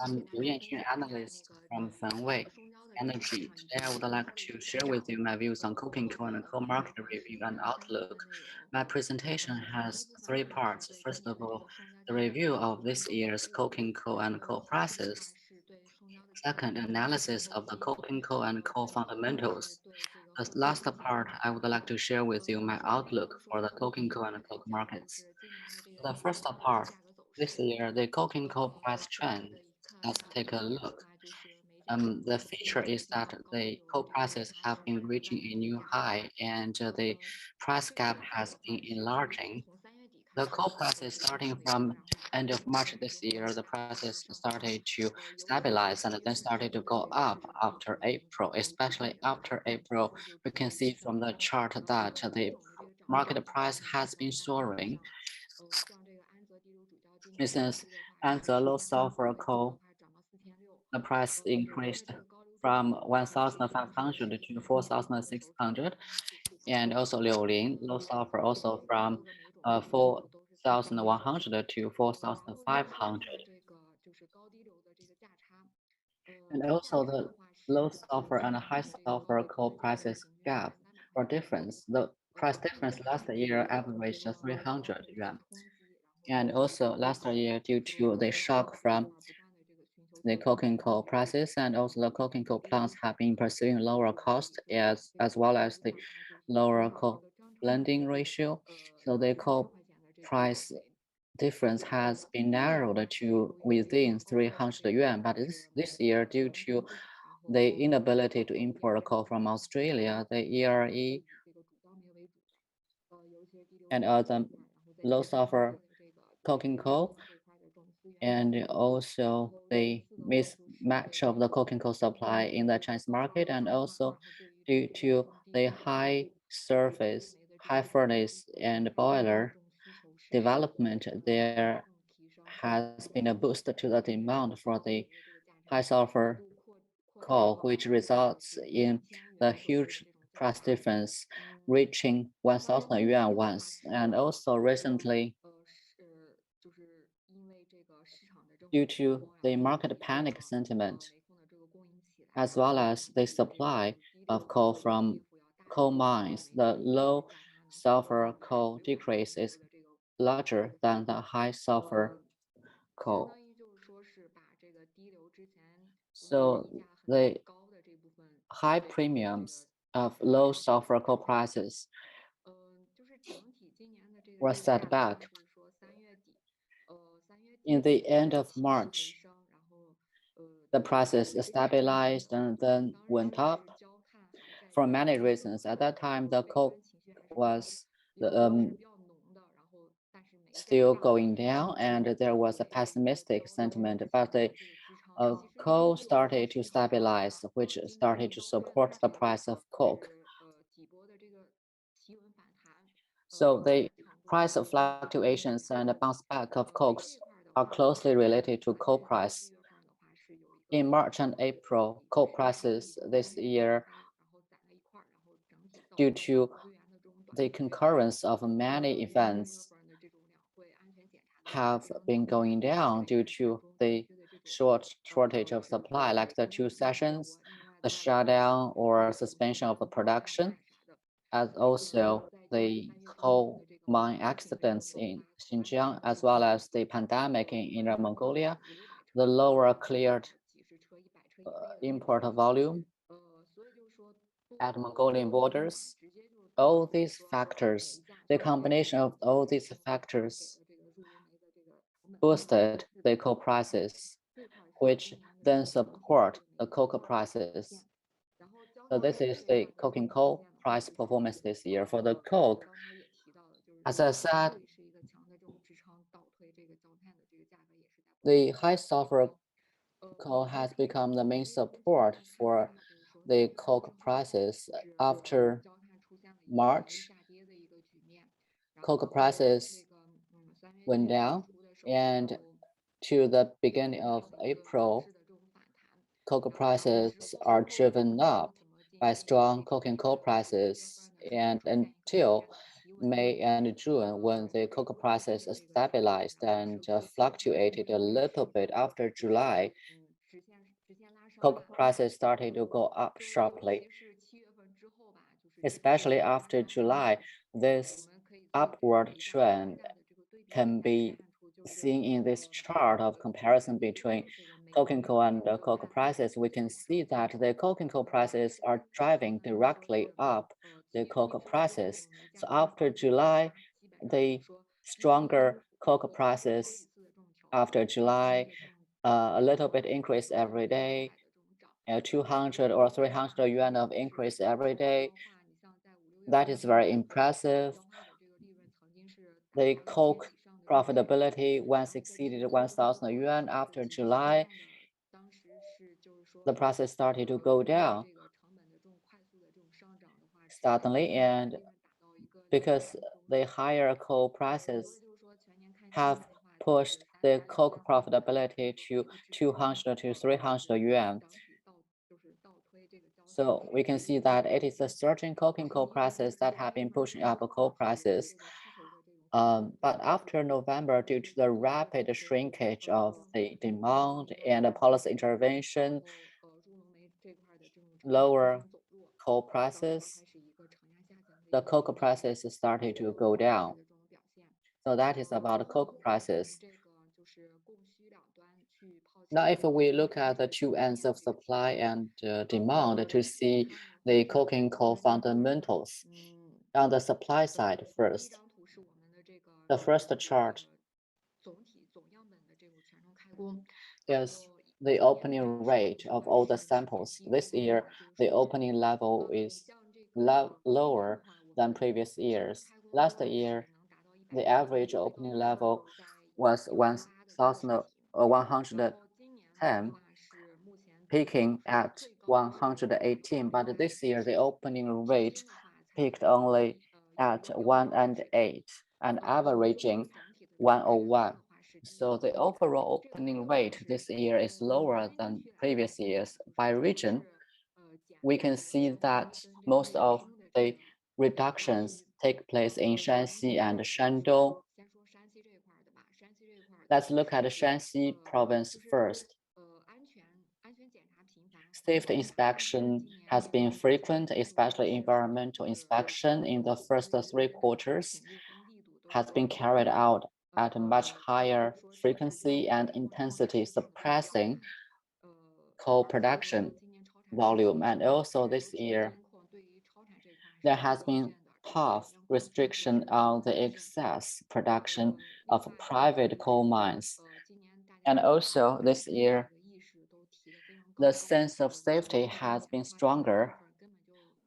I'm Liu Yanjun, analyst from Fenwei Energy. Today, I would like to share with you my views on coking coal and coal market review and outlook. My presentation has three parts. First of all, the review of this year's coking coal and coal prices. Second, analysis of the coking coal and coal fundamentals. The last part, I would like to share with you my outlook for the coking coal and coke markets. The first part, this year, the coking coal price trend. Let's take a look. The feature is that the coal prices have been reaching a new high and the price gap has been enlarging. The coal prices starting from end of March this year, the prices started to stabilize and then started to go up after April, especially after April. We can see from the chart that the market price has been soaring. For instance, and the low sulfur coal, the price increased from 1,500 to 4,600, and also Liulin low sulfur also from 4,100 to 4,500. And also the low sulfur and high sulfur coal prices gap or difference. The price difference last year averaged 300 yuan. And also last year, due to the shock from the coking coal prices and also the coking coal plants have been pursuing lower cost as well as the lower coal blending ratio. So the coal price difference has been narrowed to within 300 yuan. But this year, due to the inability to import coal from Australia, the ERE and other low sulfur coking coal and also the mismatch of the coking coal supply in the Chinese market, and also due to the high surface, high furnace and boiler development, there has been a boost to the demand for the high sulfur coal, which results in the huge price difference reaching 1,000 yuan once. And also recently, due to the market panic sentiment, as well as the supply of coal from coal mines, the low sulfur coal decrease is larger than the high sulfur coal. So the high premiums of low sulfur coal prices were set back in the end of March. The prices stabilized and then went up for many reasons. At that time, the coal was still going down and there was a pessimistic sentiment, but the coal started to stabilize, which started to support the price of coke. So the price of fluctuations and the bounce back of cokes are closely related to coal price. In March and April, coal prices this year, due to the concurrence of many events, have been going down due to the shortage of supply, like the two sessions, the shutdown or suspension of the production, as also the coal mine accidents in Xinjiang, as well as the pandemic in Inner Mongolia, the lower cleared import volume at Mongolian borders. All these factors, the combination of all these factors boosted the coal prices, which then support the coke prices. So this is the coking coal price performance this year. For the coke, as I said, the high sulfur coal has become the main support for the coke prices. After March, coke prices went down, and to the beginning of April, coke prices are driven up by strong coking coal prices, and until May and June, when the cocoa prices stabilized and fluctuated a little bit after July, cocoa prices started to go up sharply. Especially after July, this upward trend can be seen in this chart of comparison between coking coal and cocoa prices. We can see that the coking coal prices are driving directly up the cocoa prices. So after July, the stronger cocoa prices after July, a little bit increase every day, 200 or 300 yuan of increase every day. That is very impressive. The coke profitability once exceeded 1,000 yuan after July. The prices started to go down suddenly, and because the higher coal prices have pushed the coke profitability to 200 to 300 yuan. So we can see that it is the surging coking coal prices that have been pushing up coal prices. But after November, due to the rapid shrinkage of the demand and the policy intervention, lower coal prices, the cocoa prices started to go down. So that is about cocoa prices. Now, if we look at the two ends of supply and demand to see the coking coal fundamentals, on the supply side first, the first chart is the opening rate of all the samples. This year, the opening level is lower than previous years. Last year, the average opening level was 1,110, peaking at 118, but this year the opening rate peaked only at 108 and averaging 101. So the overall opening rate this year is lower than previous years. By region, we can see that most of the reductions take place in Shanxi and Shandong. Let's look at Shanxi province first. Safety inspection has been frequent, especially environmental inspection in the first three quarters has been carried out at a much higher frequency and intensity, suppressing coal production volume. And also this year, there has been tough restriction on the excess production of private coal mines. And also this year, the sense of safety has been stronger.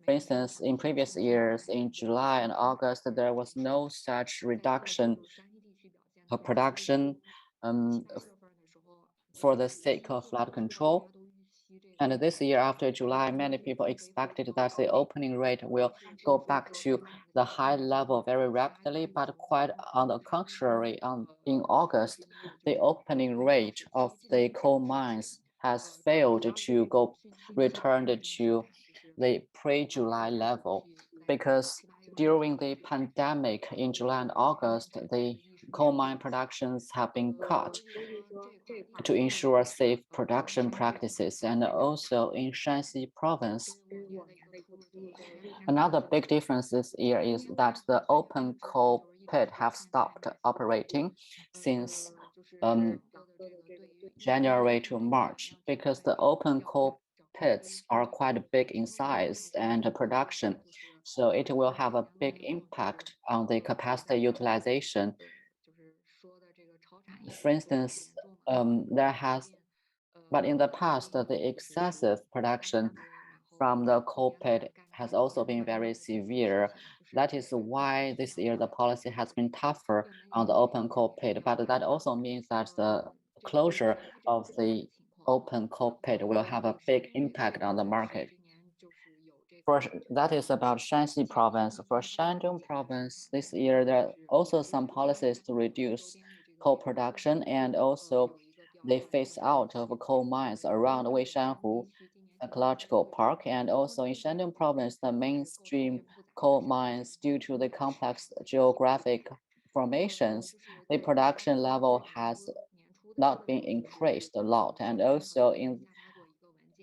For instance, in previous years, in July and August, there was no such reduction of production um, for the sake of flood control. And this year, after July, many people expected that the opening rate will go back to the high level very rapidly, but quite on the contrary, in August, the opening rate of the coal mines has failed to return to the pre-July level because during the pandemic in July and August, the coal mine productions have been cut to ensure safe production practices, and also in Shanxi province. Another big difference this year is that the open coal pit have stopped operating since January to March because the open coal pits are quite big in size and production. So it will have a big impact on the capacity utilization. For instance, but in the past, the excessive production from the coal pit has also been very severe. That is why this year the policy has been tougher on the open coal pit, but that also means that the closure of the open coal pit will have a big impact on the market. That is about Shanxi province. For Shandong province, this year there are also some policies to reduce coal production and also they phase out of coal mines around Weishanhu. ecological park, and also in Shandong province, the mainstream coal mines, due to the complex geographic formations, the production level has not been increased a lot. And also in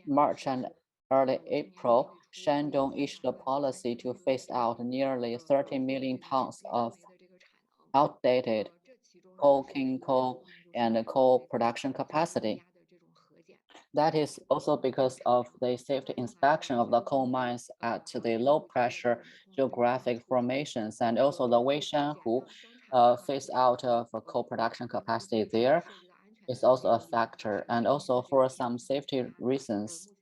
March and early April, Shandong issued a policy to phase out nearly 30 million tons of outdated coking coal and coal production capacity. That is also because of the safety inspection of the coal mines at the low pressure geographic formations, and also the Weishanhu phase out of coal production capacity there is also a factor, and also for some safety reasons.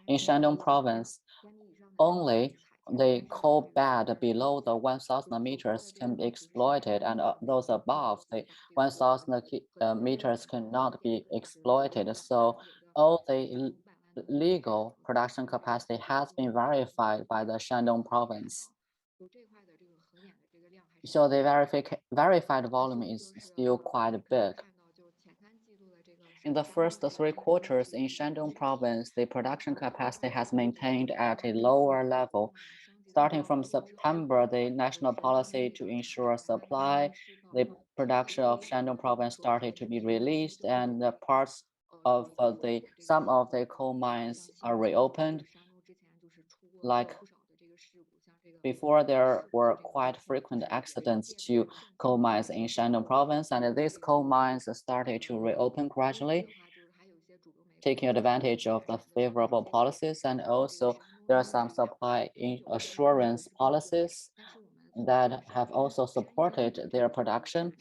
In Shandong province, only the coal bed below the 1,000 meters can be exploited, and those above the 1,000 meters cannot be exploited. So all the legal production capacity has been verified by the Shandong province. So the verified volume is still quite big. In the first 3 quarters in Shandong province, the production capacity has maintained at a lower level. Starting from September, the national policy to ensure supply, the production of Shandong province started to be released, and the parts of some of the coal mines are reopened. Like before, there were quite frequent accidents to coal mines in Shandong province, and these coal mines started to reopen gradually, taking advantage of the favorable policies. And also there are some supply assurance policies that have also supported their production.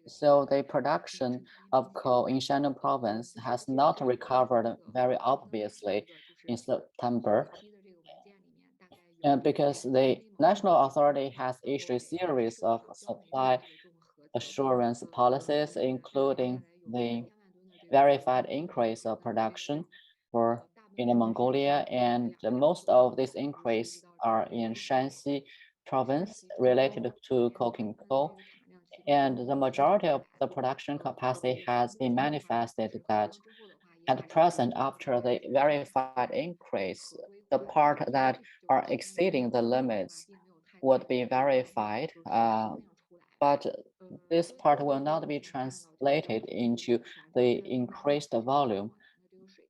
So the production of coal in Shandong province has not recovered very obviously in September, and because the national authority has issued a series of supply assurance policies, including the verified increase of production for Inner Mongolia, and most of this increase are in Shanxi province related to coking coal. And the majority of the production capacity has been manifested that at present, after the verified increase, the part that are exceeding the limits would be verified, but this part will not be translated into the increased volume.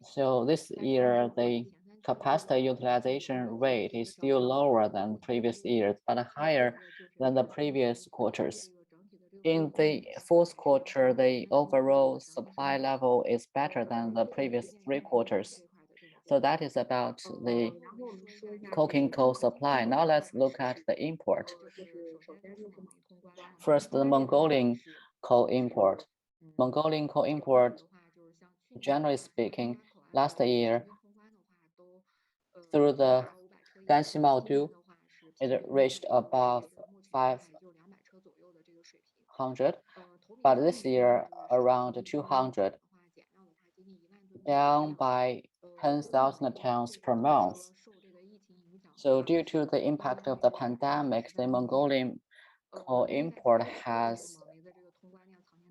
So this year, the capacity utilization rate is still lower than previous years, but higher than the previous quarters. In the fourth quarter, the overall supply level is better than the previous 3 quarters. So that is about the coking coal supply. Now let's look at the import. First, the Mongolian coal import. Mongolian coal import, generally speaking, last year through the Ganxi Maodu, it reached above 500, but this year around 200, down by 10,000 tons per month. So due to the impact of the pandemic, the Mongolian coal import has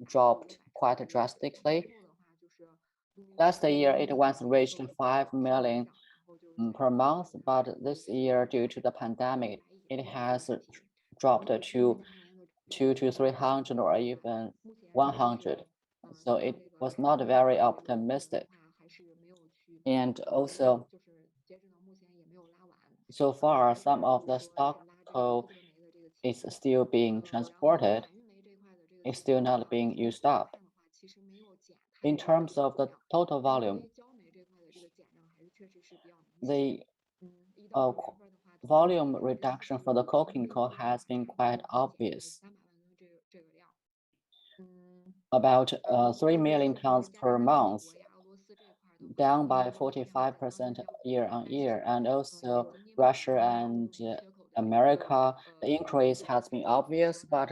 dropped quite drastically. Last year, it once reached 5 million per month, but this year, due to the pandemic, it has dropped to 200 to 300 or even 100. So it was not very optimistic. And also, so far, some of the stock coal is still being transported. It's still not being used up. In terms of the total volume, the volume reduction for the coking coal has been quite obvious. About 3 million tons per month, down by 45% year on year. And also Russia and America, the increase has been obvious, but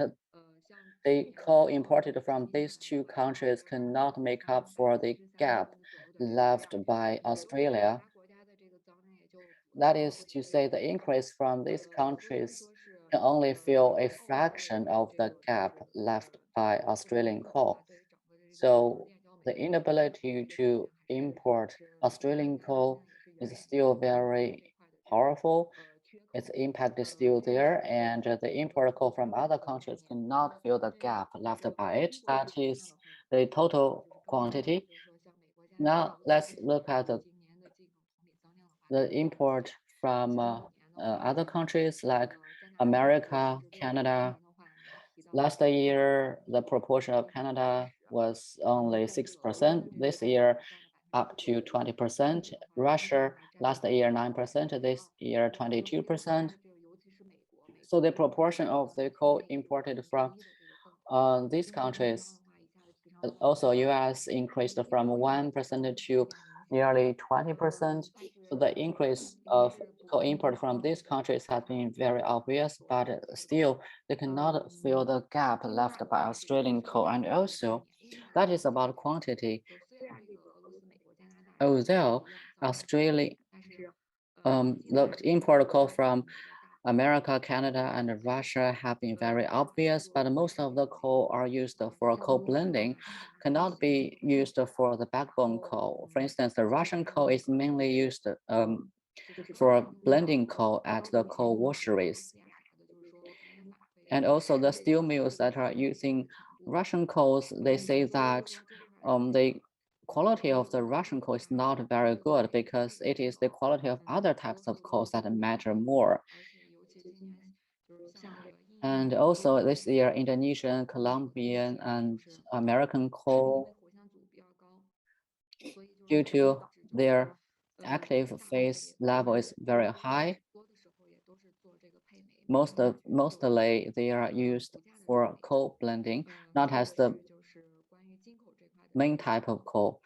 the coal imported from these two countries cannot make up for the gap left by Australia. That is to say, the increase from these countries can only fill a fraction of the gap left by Australian coal. So the inability to import Australian coal is still very powerful. Its impact is still there, and the import coal from other countries cannot fill the gap left by it. That is the total quantity. Now let's look at the import from other countries like America, Canada. Last year, the proportion of Canada was only 6%. This year, up to 20%. Russia, last year, 9%. This year, 22%. So the proportion of the coal imported from these countries, also US increased from 1% to nearly 20%. So the increase of coal import from these countries has been very obvious, but still they cannot fill the gap left by Australian coal. And also that is about quantity. Although Australia the import coal from America, Canada, and Russia have been very obvious, but most of the coal are used for coal blending, cannot be used for the backbone coal. For instance, the Russian coal is mainly used for blending coal at the coal washeries. And also the steel mills that are using Russian coals, they say that the quality of the Russian coal is not very good because it is the quality of other types of coals that matter more. And also this year, Indonesian, Colombian, and American coal, due to their active phase level is very high. Mostly they are used for coal blending, not as the main type of coal.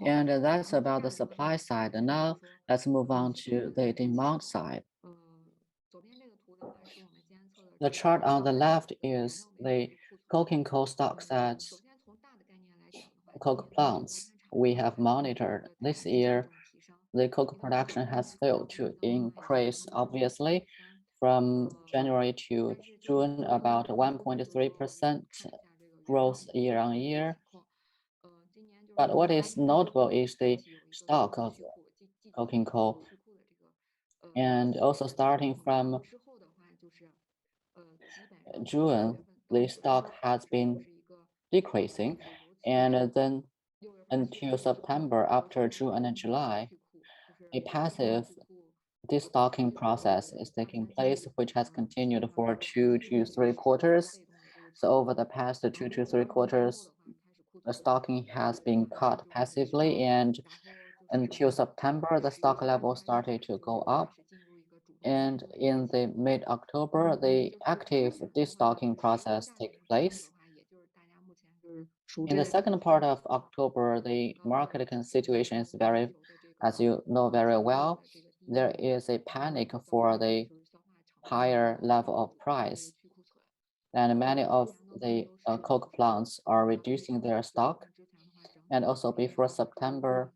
And that's about the supply side. And now let's move on to the demand side. The chart on the left is the coking coal stocks at coke plants we have monitored. This year, the coke production has failed to increase, obviously, from January to June, about 1.3% growth year on year. But what is notable is the stock of coking coal. And also starting from June, the stock has been decreasing. And then until September, after June and July, a passive destocking process is taking place, which has continued for 2 to 3 quarters. So over the past 2 to 3 quarters, the stocking has been cut passively, and until September, the stock level started to go up. And in the mid-October, the active destocking process takes place. In the second part of October, the market situation is very, as you know very well, there is a panic for the higher level of price. And many of the coke plants are reducing their stock. And also before September,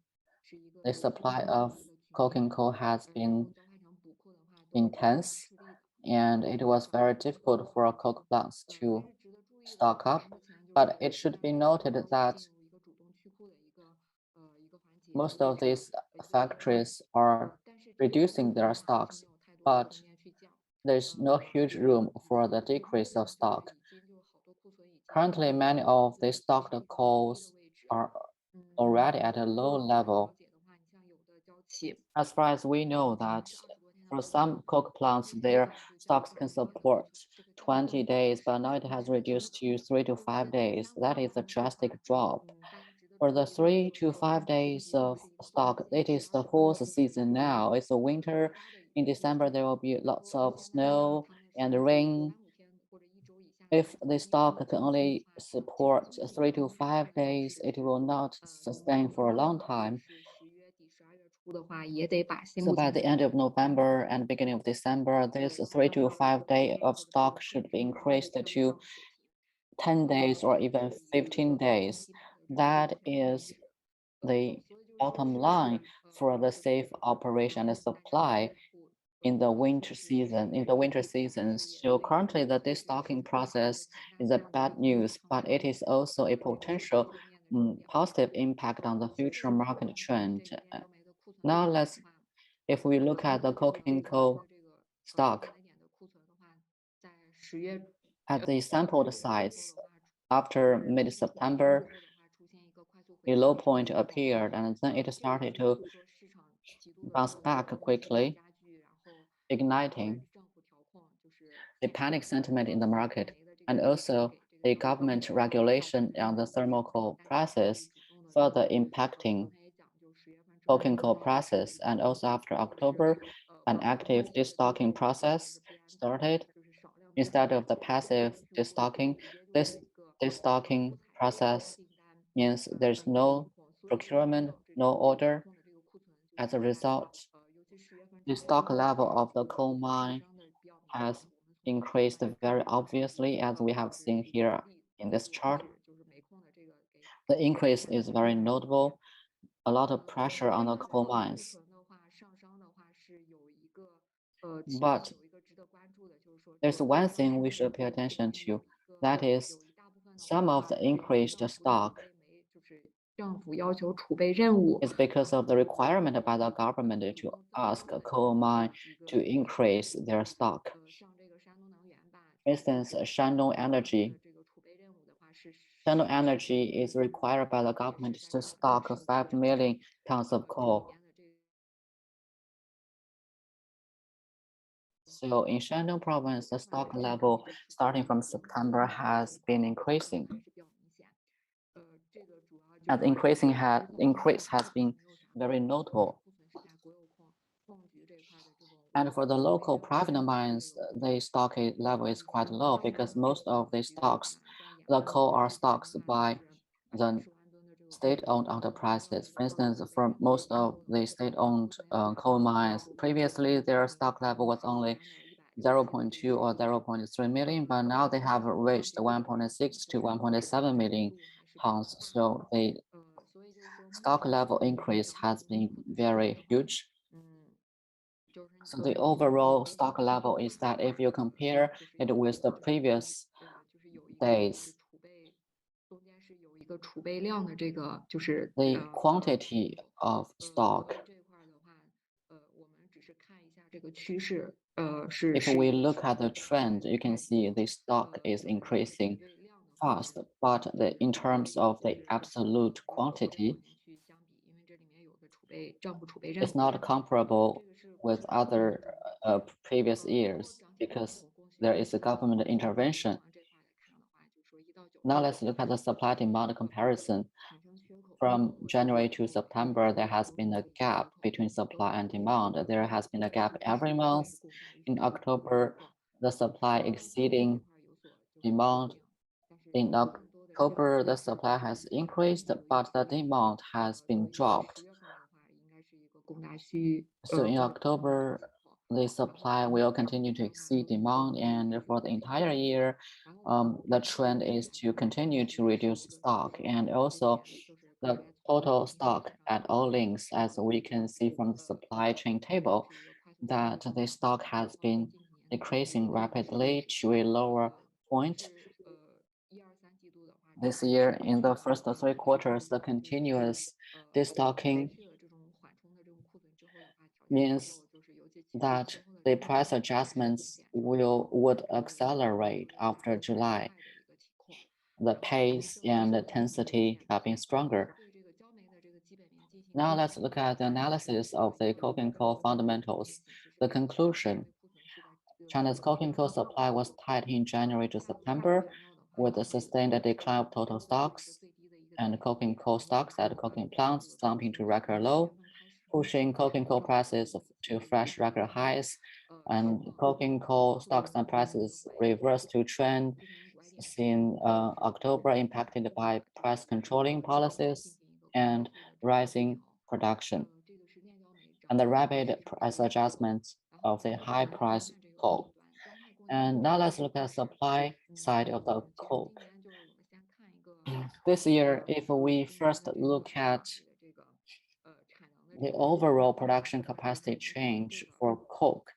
the supply of coking coal has been intense, and it was very difficult for coke plants to stock up. But it should be noted that most of these factories are reducing their stocks, but there's no huge room for the decrease of stock. Currently, many of the stocked coals are already at a low level. As far as we know that for some coke plants, their stocks can support 20 days, but now it has reduced to 3 to 5 days. That is a drastic drop. For the 3 to 5 days of stock, it is the fourth season now. It's a winter. In December, there will be lots of snow and rain. If the stock can only support 3 to 5 days, it will not sustain for a long time. So by the end of November and beginning of December, this 3 to 5 day of stock should be increased to 10 days or even 15 days. That is the bottom line for the safe operation and supply in the winter season. So currently the destocking process is a bad news, but it is also a potential positive impact on the future market trend. Now if we look at the coking coal stock at the sampled sites after mid-September, a low point appeared and then it started to bounce back quickly, igniting the panic sentiment in the market and also the government regulation on the thermal coal prices further impacting coking coal prices. And also after October, an active destocking process started. Instead of the passive destocking, this destocking process means there's no procurement, no order. As a result, the stock level of the coal mine has increased very obviously, as we have seen here in this chart. The increase is very notable, a lot of pressure on the coal mines. But there's one thing we should pay attention to, that is some of the increased stock is because of the requirement by the government to ask a coal mine to increase their stock. For instance, Shandong Energy is required by the government to stock 5 million tons of coal. So in Shandong province, the stock level starting from September has been increasing. And the increase has been very notable. And for the local private mines, the stock level is quite low because most of the stocks, the coal are stocks by the state-owned enterprises. For instance, for most of the state-owned coal mines, previously their stock level was only 0.2 or 0.3 million, but now they have reached 1.6 to 1.7 million tons. So the stock level increase has been very huge. So the overall stock level is that if you compare it with the previous days, the quantity of stock, if we look at the trend, you can see the stock is increasing fast, but in terms of the absolute quantity, it's not comparable with other previous years because there is a government intervention. Now let's look at the supply demand comparison. From January to September, there has been a gap between supply and demand. There has been a gap every month. In October, the supply exceeding demand. In October, the supply has increased, but the demand has been dropped. So in October, the supply will continue to exceed demand, and for the entire year, the trend is to continue to reduce stock, and also the total stock at all links, as we can see from the supply chain table, that the stock has been decreasing rapidly to a lower point. This year, in the first 3 quarters, the continuous destocking means that the price adjustments would accelerate after July. The pace and the intensity have been stronger. Now let's look at the analysis of the coking coal fundamentals. The conclusion: China's coking coal supply was tight in January to September, with a sustained decline of total stocks and coking coal stocks at coking plants slumping to record low, pushing coking coal prices to fresh record highs, and coking coal stocks and prices reversed to trend seen October, impacted by price controlling policies and rising production, and the rapid price adjustments of the high price coal. And now let's look at supply side of the coke. This year, if we first look at the overall production capacity change for coke,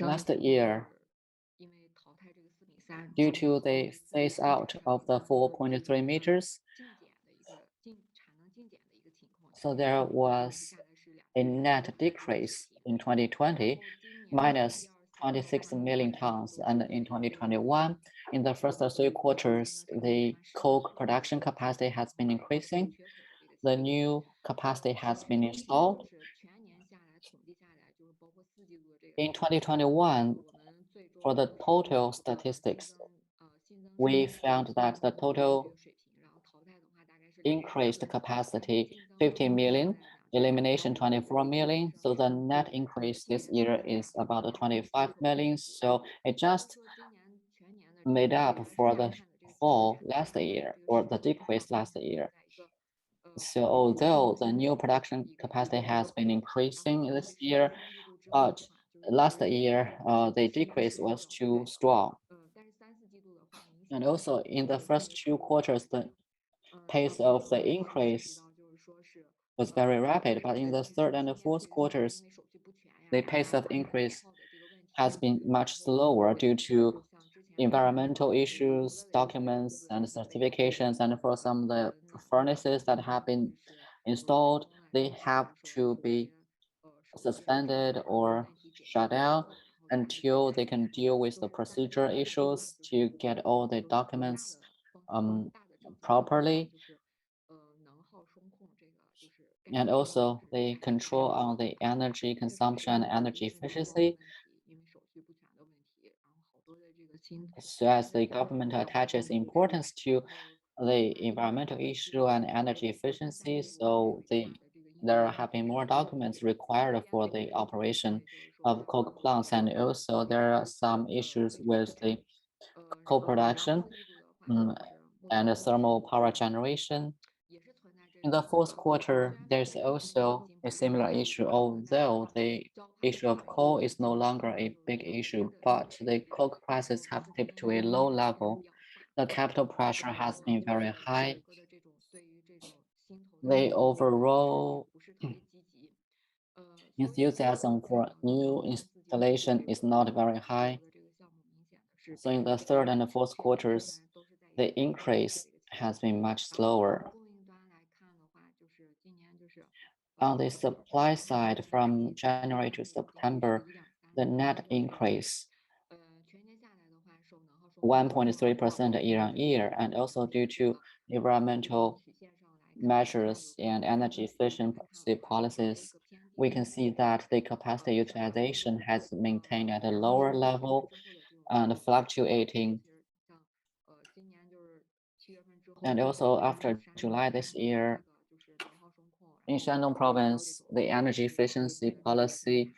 Last year, due to the phase out of the 4.3 meters, so there was a net decrease in 2020, minus 26 million tons, and in 2021, in the first three quarters, the coke production capacity has been increasing. The new capacity has been installed. In 2021, for the total statistics, we found that the total increased capacity 15 million, elimination 24 million. So the net increase this year is about 25 million. So it just made up for the fall last year or the decrease last year. So although the new production capacity has been increasing this year, but last year the decrease was too strong. And also in the first two quarters, the pace of the increase was very rapid, but in the third and the fourth quarters, the pace of increase has been much slower due to environmental issues, documents, and certifications. And for some of the furnaces that have been installed, they have to be suspended or shut down until they can deal with the procedure issues to get all the documents properly. And also the control on the energy consumption and energy efficiency. So as the government attaches importance to the environmental issue and energy efficiency, so there have been more documents required for the operation of coke plants, and also there are some issues with the co-production and the thermal power generation. In the fourth quarter, there's also a similar issue, although the issue of coal is no longer a big issue, but the coke prices have dipped to a low level. The capital pressure has been very high. The overall enthusiasm for new installation is not very high. So in the third and the fourth quarters, the increase has been much slower. On the supply side, from January to September, the net increase 1.3% year on year, and also due to environmental measures and energy efficiency policies, we can see that the capacity utilization has maintained at a lower level and fluctuating. And also after July this year, in Shandong province, the energy efficiency policy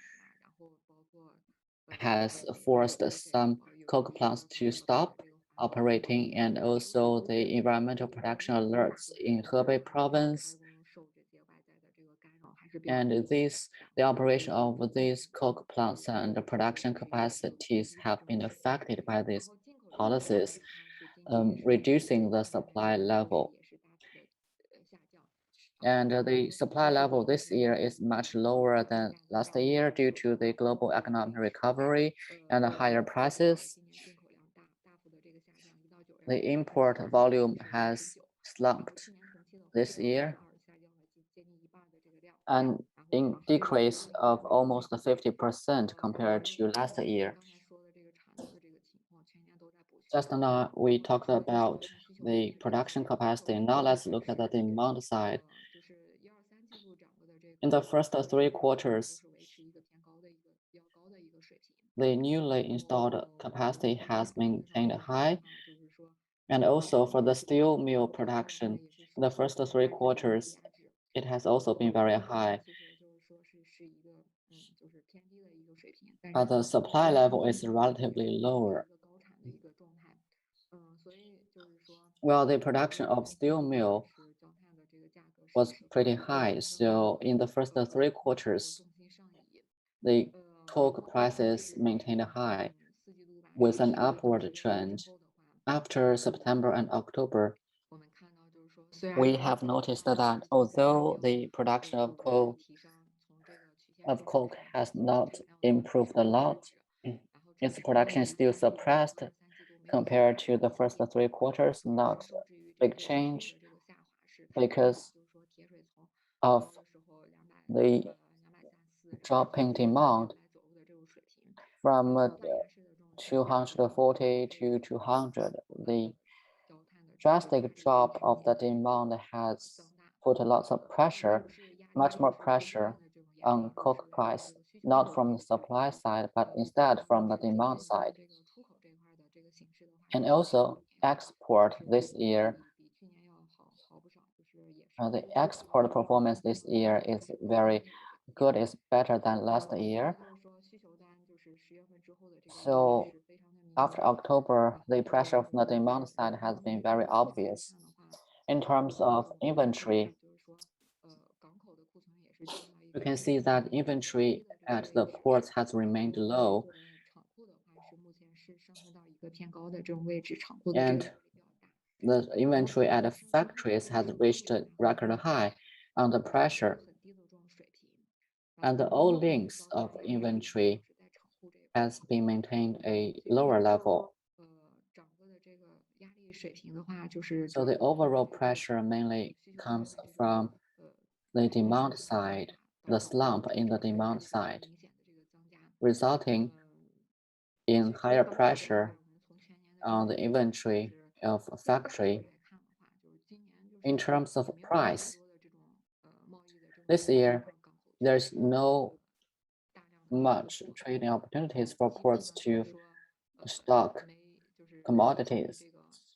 has forced some coke plants to stop operating, and also the environmental protection alerts in Hebei province. And the operation of these coke plants and the production capacities have been affected by these policies, reducing the supply level. And the supply level this year is much lower than last year due to the global economic recovery and the higher prices. The import volume has slumped this year and in decrease of almost 50% compared to last year. Just now, we talked about the production capacity. Now let's look at the demand side. In the first three quarters, the newly installed capacity has maintained high. And also for the steel mill production, in the first three quarters, it has also been very high. But the supply level is relatively lower. Well, the production of steel mill was pretty high. So in the first three quarters, the coke prices maintained high with an upward trend. After September and October, we have noticed that although the production of coal of coke has not improved a lot. Its production is still suppressed compared to the first three quarters, not big change because of the dropping demand from 240 to 200. The drastic drop of the demand has put lots of pressure, much more pressure on coke price, not from the supply side, but instead from the demand side. And also export this year, the export performance this year is very good, is better than last year. So after October, the pressure from the demand side has been very obvious. In terms of inventory, you can see that inventory at the ports has remained low. And the inventory at the factories has reached a record high under pressure. And the old links of inventory has been maintained a lower level. So the overall pressure mainly comes from the demand side, the slump in the demand side, resulting in higher pressure on the inventory of a factory. In terms of price, this year, there's no much trading opportunities for ports to stock commodities.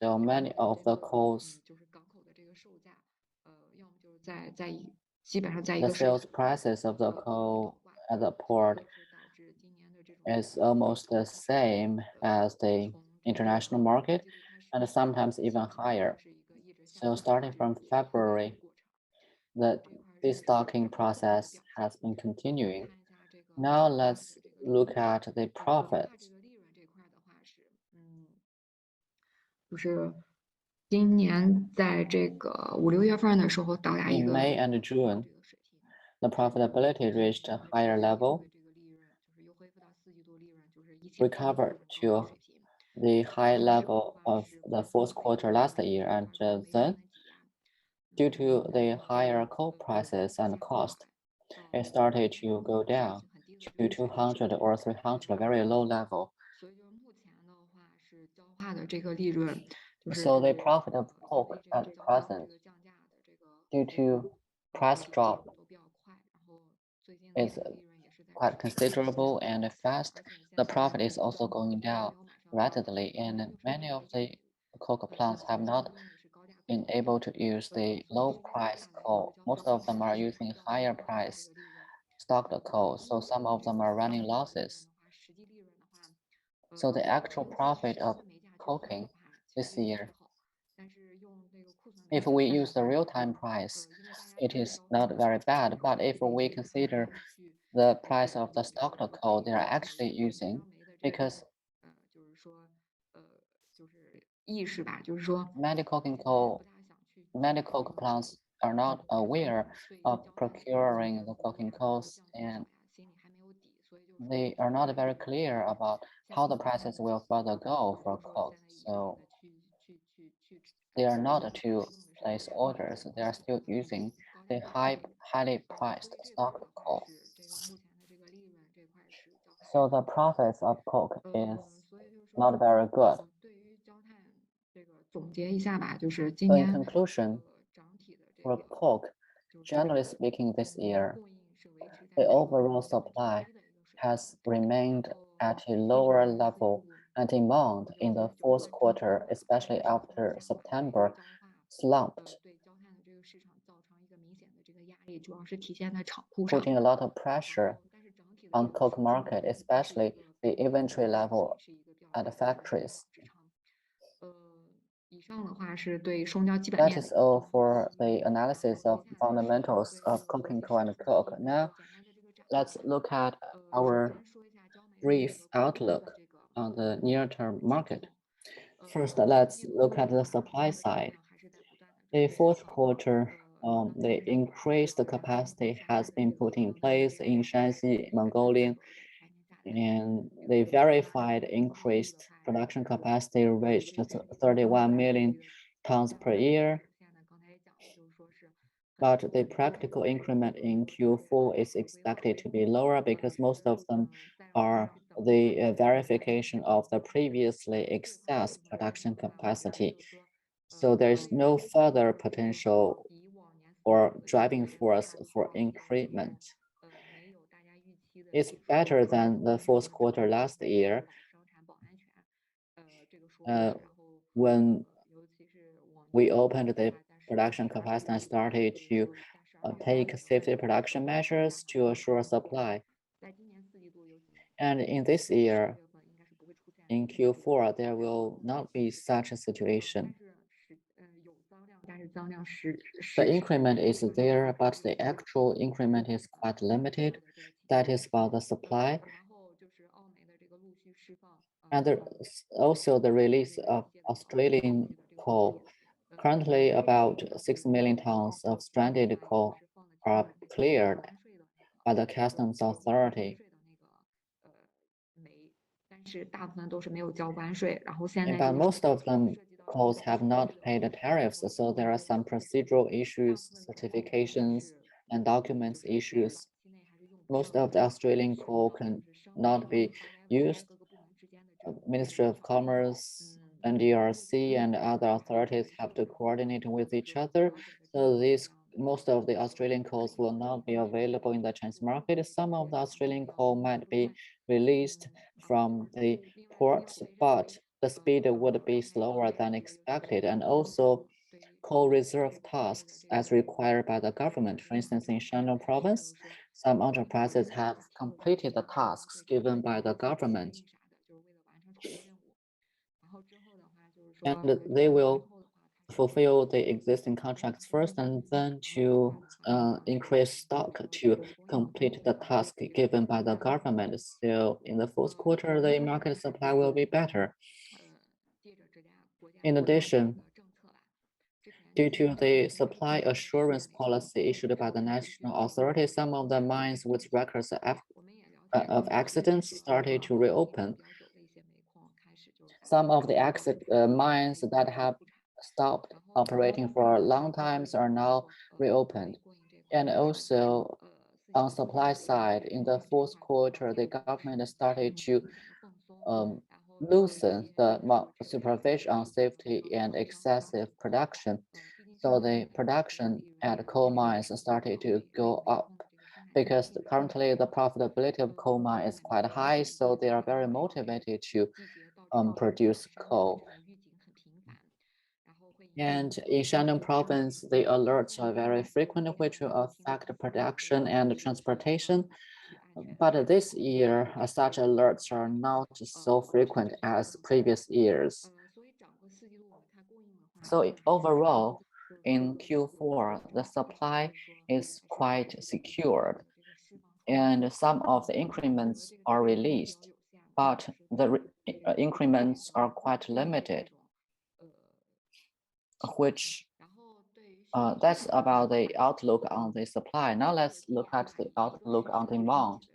So many of the coals, the sales prices of the coal at the port is almost the same as the international market and sometimes even higher. So starting from February, the destocking process has been continuing. Now let's look at the profits. In May and June, the profitability reached a higher level, recovered to the high level of the fourth quarter last year, and then, due to the higher coal prices and cost, it started to go down to 200 or 300, a very low level. So the profit of coke at present, due to price drop, is quite considerable and fast. The profit is also going down rapidly, and many of the coke plants have not been able to use the low price coal. Most of them are using higher price stocked coal, so some of them are running losses. So the actual profit of coking this year, if we use the real-time price, it is not very bad. But if we consider the price of the stocked coal they are actually using, because many coke plants are not aware of procuring the coking coals, and they are not very clear about how the prices will further go for coke. So they are not to place orders. They are still using the highly priced stocked coal. So the profits of coke is not very good. So in conclusion, for coke, generally speaking this year, the overall supply has remained at a lower level and demand in the fourth quarter, especially after September, slumped, putting a lot of pressure on coke market, especially the inventory level at the factories. That is all for the analysis of fundamentals of coking coal and coke. Now, let's look at our brief outlook on the near-term market. First, let's look at the supply side. The fourth quarter The increased capacity has been put in place in Shanxi, Mongolia, and the verified increased production capacity reached 31 million tons per year. But the practical increment in Q4 is expected to be lower because most of them are the verification of the previously excess production capacity. So there's no further potential or driving force for increment. It's better than the fourth quarter last year, when we opened the production capacity and started to take safety production measures to assure supply. And in this year, in Q4, there will not be such a situation. The increment is there, but the actual increment is quite limited. That is about the supply. And also the release of Australian coal. Currently, about 6 million tons of stranded coal are cleared by the customs authority. But most of them coals have not paid the tariffs, so there are some procedural issues, certifications, and documents issues. Most of the Australian coal can not be used. Ministry of Commerce, NDRC, and other authorities have to coordinate with each other. So most of the Australian coals will not be available in the Chinese market. Some of the Australian coal might be released from the ports, but the speed would be slower than expected. And also coal reserve tasks as required by the government. For instance, in Shandong province, some enterprises have completed the tasks given by the government. And they will fulfill the existing contracts first and then to increase stock to complete the task given by the government. So in the fourth quarter, the market supply will be better. In addition, due to the supply assurance policy issued by the national authority, some of the mines with records of accidents started to reopen. Some of the mines that have stopped operating for a long time are now reopened. And also on supply side, in the fourth quarter, the government started to loosen the supervision on safety and excessive production. So the production at coal mines started to go up because currently the profitability of coal mine is quite high. So they are very motivated to produce coal. And in Shandong province, the alerts are very frequent, which will affect production and transportation. But this year, such alerts are not so frequent as previous years. So overall, in Q4, the supply is quite secured, and some of the increments are released, but the increments are quite limited, which that's about the outlook on the supply. Now let's look at the outlook on demand.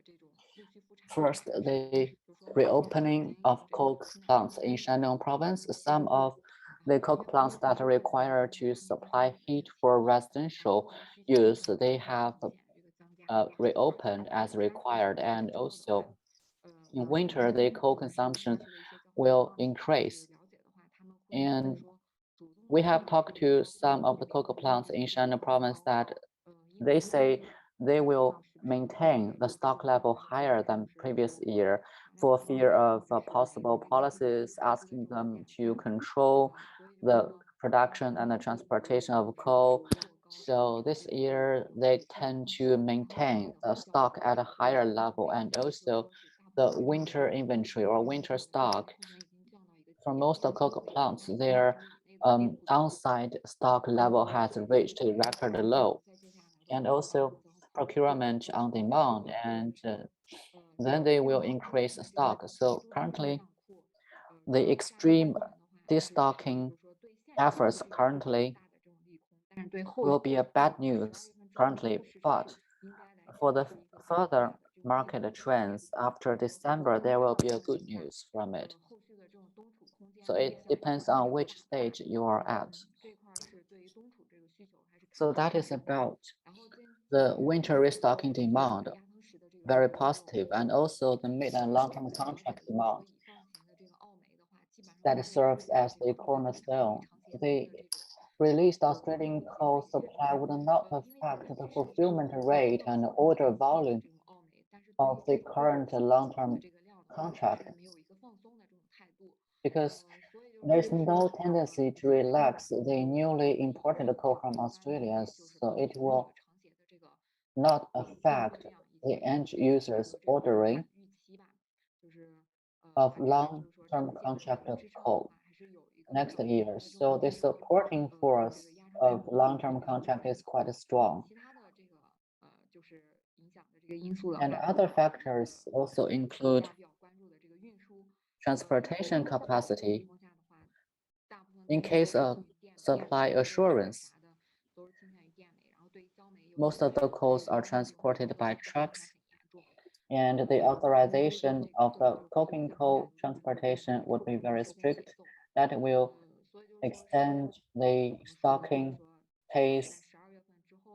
First, the reopening of coke plants in Shandong province. Some of the coke plants that are required to supply heat for residential use, they have reopened as required. And also in winter, the coal consumption will increase. And we have talked to some of the cocoa plants in Shandong province that they say they will maintain the stock level higher than previous year for fear of possible policies asking them to control the production and the transportation of coal. So this year they tend to maintain the stock at a higher level, and also the winter inventory or winter stock for most of cocoa plants, their on-site stock level has reached a record low, and also procurement on demand, and then they will increase stock. So currently, the extreme destocking efforts currently will be a bad news currently, but for the further market trends after December, there will be a good news from it. So it depends on which stage you are at. So that is about the winter restocking demand, very positive, and also the mid and long-term contract demand that serves as the cornerstone. The released Australian coal supply would not affect the fulfillment rate and order volume of the current long-term contract because there's no tendency to relax the newly imported coal from Australia, so it will not affect the end users ordering of long-term contracted coal next year. So the supporting force of long-term contract is quite strong. And other factors also include transportation capacity. In case of supply assurance, most of the coals are transported by trucks, and the authorization of the coking coal transportation would be very strict. That will extend the stocking pace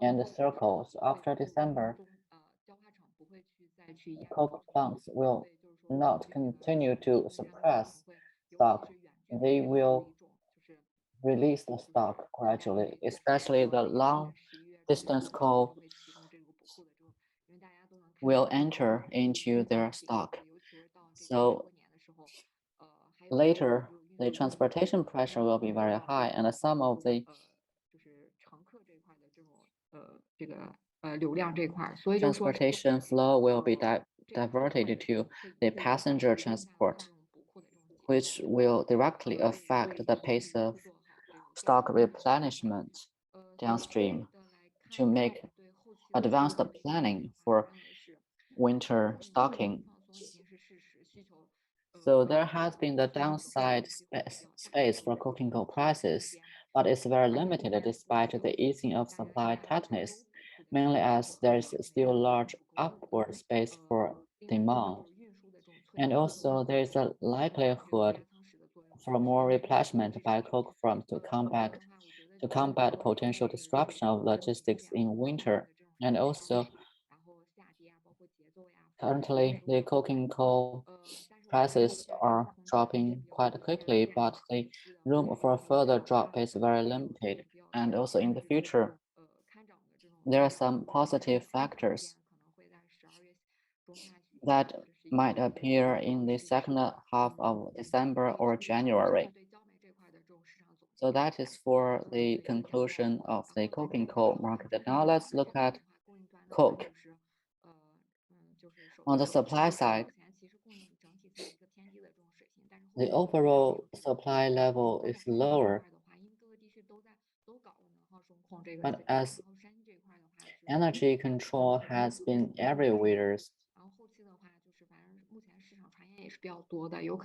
and circles after December. Coke plants will not continue to suppress stock. They will release the stock gradually, especially the long distance coal will enter into their stock. So later, the transportation pressure will be very high, and some of the transportation flow will be diverted to the passenger transport, which will directly affect the pace of stock replenishment downstream to make advanced planning for winter stocking. So there has been the downside space for coking coal prices, but it's very limited despite the easing of supply tightness, mainly as there is still large upward space for demand. And also there is a likelihood for more replenishment by coke firms to combat potential disruption of logistics in winter. And also currently the coking coal prices are dropping quite quickly, but the room for further drop is very limited. And also in the future, there are some positive factors that might appear in the second half of December or January. So that is for the conclusion of the coking coal market. Now let's look at coke. On the supply side, the overall supply level is lower, but as energy control has been everywhere,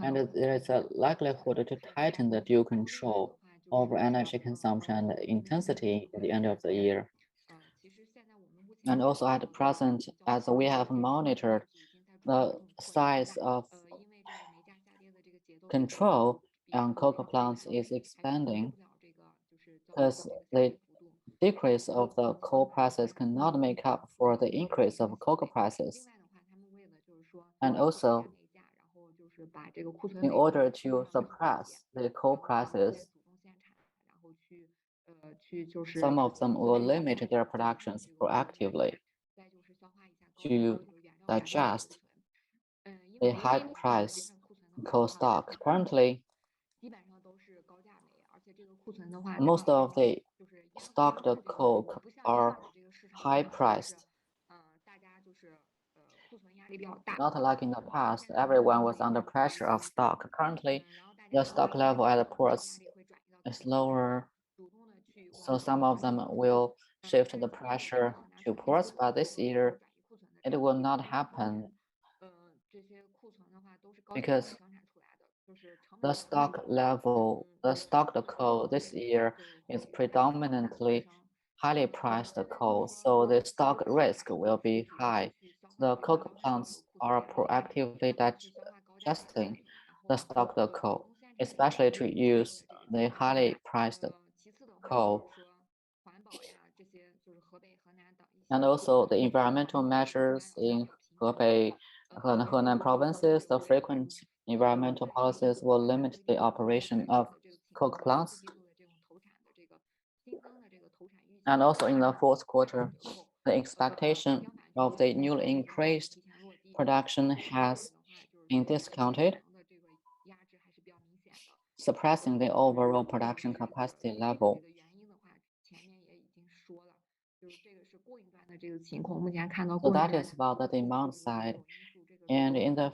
and there is a likelihood to tighten the dual control over energy consumption and intensity at the end of the year. And also at present, as we have monitored the size of control on cocoa plants is expanding because the decrease of the coal prices cannot make up for the increase of cocoa prices. And also, in order to suppress the coal prices, some of them will limit their productions proactively to digest the high price coal stock. Currently, most of the stocked coke are high priced. Not like in the past, everyone was under pressure of stock. Currently, the stock level at the ports is lower, so some of them will shift the pressure to ports, but this year it will not happen because the stock level, the stocked coal this year is predominantly highly priced coal, so the stock risk will be high. The coke plants are proactively digesting the stocked coal, especially to use the highly priced coal. And also the environmental measures in Hebei and Henan provinces, the frequent environmental policies will limit the operation of coke plants. And also in the fourth quarter, the expectation of the newly increased production has been discounted, suppressing the overall production capacity level. So that is about the demand side. And in the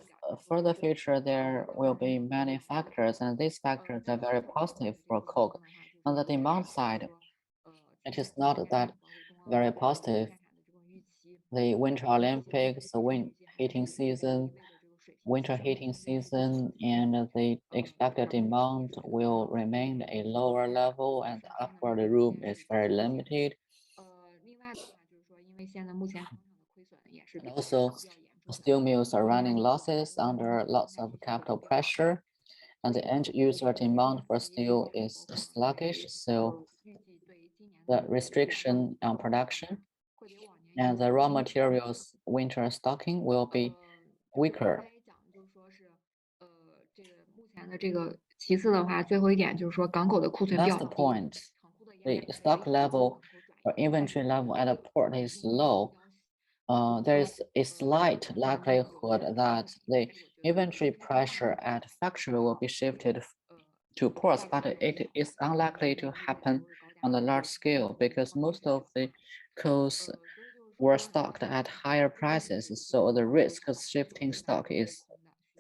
further future, there will be many factors, and these factors are very positive for coke. On the demand side, it is not that very positive. The Winter Olympics, the winter heating season, and the expected demand will remain a lower level, and upward room is very limited. And also, steel mills are running losses under lots of capital pressure, and the end user demand for steel is sluggish, so the restriction on production and the raw materials winter stocking will be weaker. That's the point. The stock level or inventory level at a port is low. There is a slight likelihood that the inventory pressure at factory will be shifted to ports, but it is unlikely to happen on a large scale because most of the coals were stocked at higher prices, so the risk of shifting stock is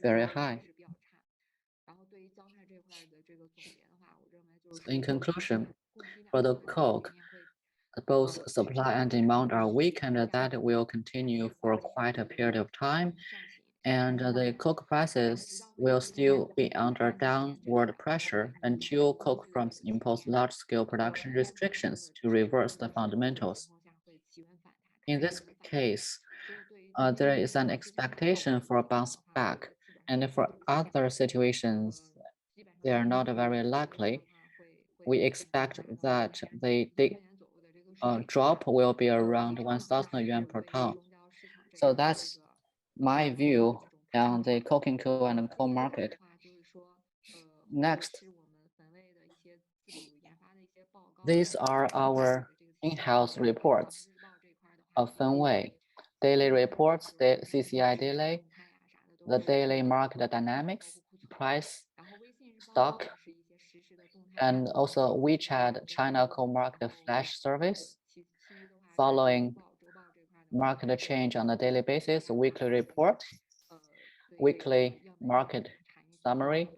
very high. So in conclusion, for the coke, both supply and demand are weak, and that will continue for quite a period of time. And the coke prices will still be under downward pressure until coke firms impose large-scale production restrictions to reverse the fundamentals. In this case, there is an expectation for a bounce back, and for other situations, they are not very likely. We expect that the drop will be around 1,000 yuan per ton. So that's my view on the coking coal and coal market. Next, these are our in-house reports of Fenwei, daily reports, the CCI daily, the daily market dynamics, price, stock, and also WeChat China coal market flash service, following market change on a daily basis, weekly report, weekly market summary,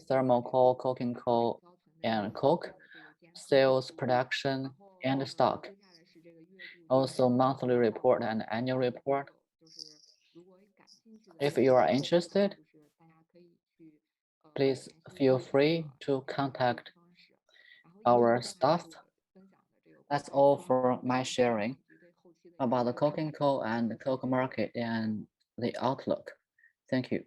thermal coal, coking coal, and coke, sales, production, and stock. Also monthly report and annual report. If you are interested, please feel free to contact our staff. That's all for my sharing about the coking coal and the coke market and the outlook. Thank you.